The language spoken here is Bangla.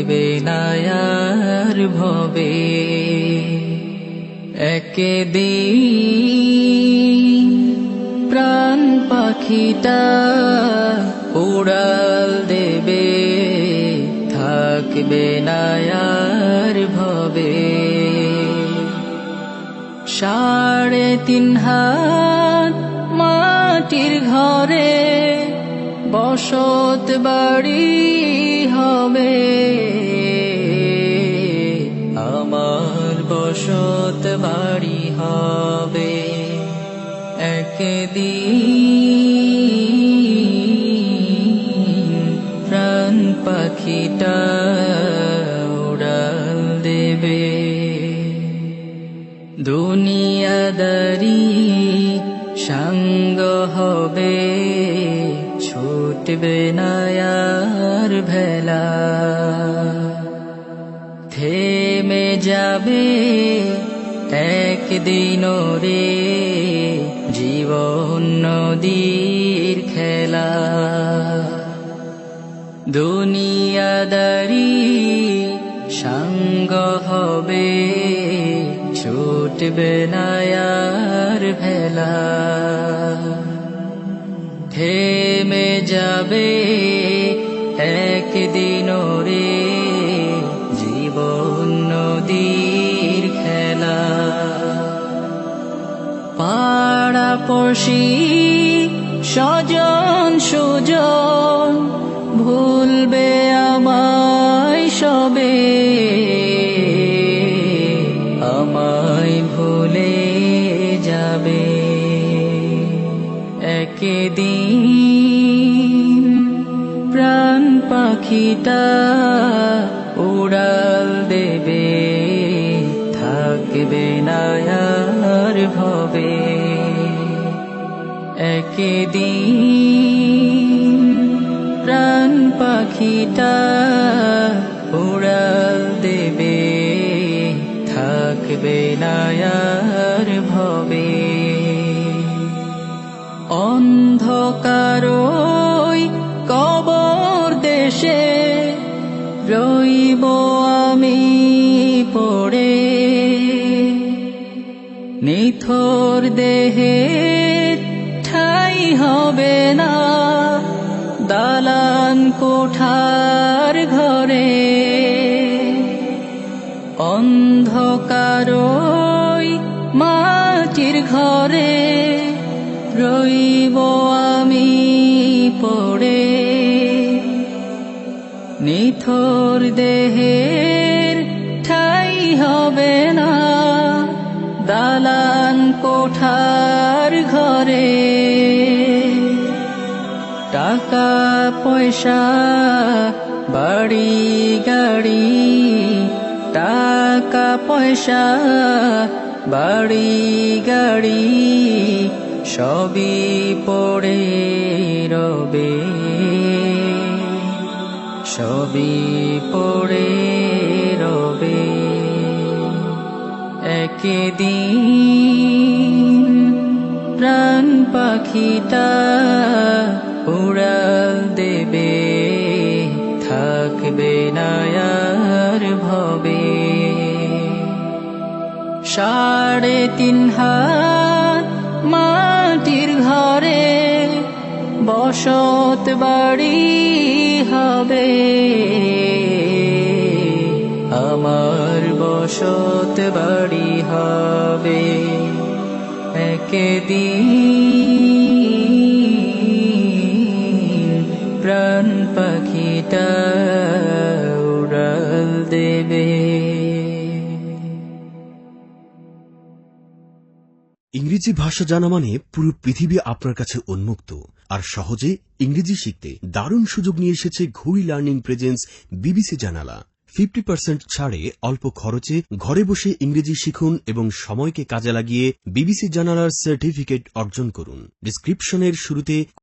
থাকবে না আর ভবে। একদিন প্রাণ পাখিটা উড়াল দেবে, থাকবে না আর ভবে। 3.5 হাত মাটির ঘরে বসত বাড়ি হবে, আমার বসত বাড়ি হবে। একদিন প্রাণ পাখিটা উড়াল দেবে। দুনিয়াদারি সঙ্গ হবে, ছুটবে না আর ভেলা। থেমে যাবে একদিন রে জীবন নদীর খেলা। দুনিয়াদারি সঙ্গ হবে, ছুটবে না আর ভেলা। থেমে যাবে একদিন রে জীবন নদীর খেলা। পাড়াপড়শি স্বজন সুজন ভুলবে আমায় সবে, আমায় ভুলে যাবে। একদিন প্রাণ পাখিটা উড়াল দেবে, থাকবে না আর ভবে। একদিন প্রাণ পাখিটা উড়াল দেবে, থাকবে না আর ভবে। অন্ধকারই কবর দেশে রইব আমি পড়ে, নিথর দেহের ঠাই হবে না দালান কোঠার ঘরে। অন্ধকারই মাটির ঘরে রইব আমি পড়ে, নিথর দেহের ঠাই হবে না দালান কোঠার ঘরে। টাকা পয়সা বাড়ি গাড়ি, টাকা পয়সা বাড়ি গাড়ি সবই পড়ে রবে, সবই পড়ে রবে। একদিন প্রাণ পাখিটা উড়াল দেবে, থাকবে না আর ভবে। 3.5 হাত মাটির ঘরে বসত বাড়ি হবে, আমার বসত বাড়ি হবে। একদিন প্রাণ পাখিটা উড়াল দেবে। ইংরেজি ভাষা জানা মানে পুরো পৃথিবী আপনার কাছে উন্মুক্ত। আর সহজে ইংরেজি শিখতে দারুণ সুযোগ নিয়ে এসেছে ঘুরি লার্নিং প্রেজেন্স বিবিসি জানালা। 50% ছাড়ে অল্প খরচে ঘরে বসে ইংরেজি শিখুন এবং সময়কে কাজে লাগিয়ে বিবিসি জানালার সার্টিফিকেট অর্জন করুন। ডেসক্রিপশনের শুরুতে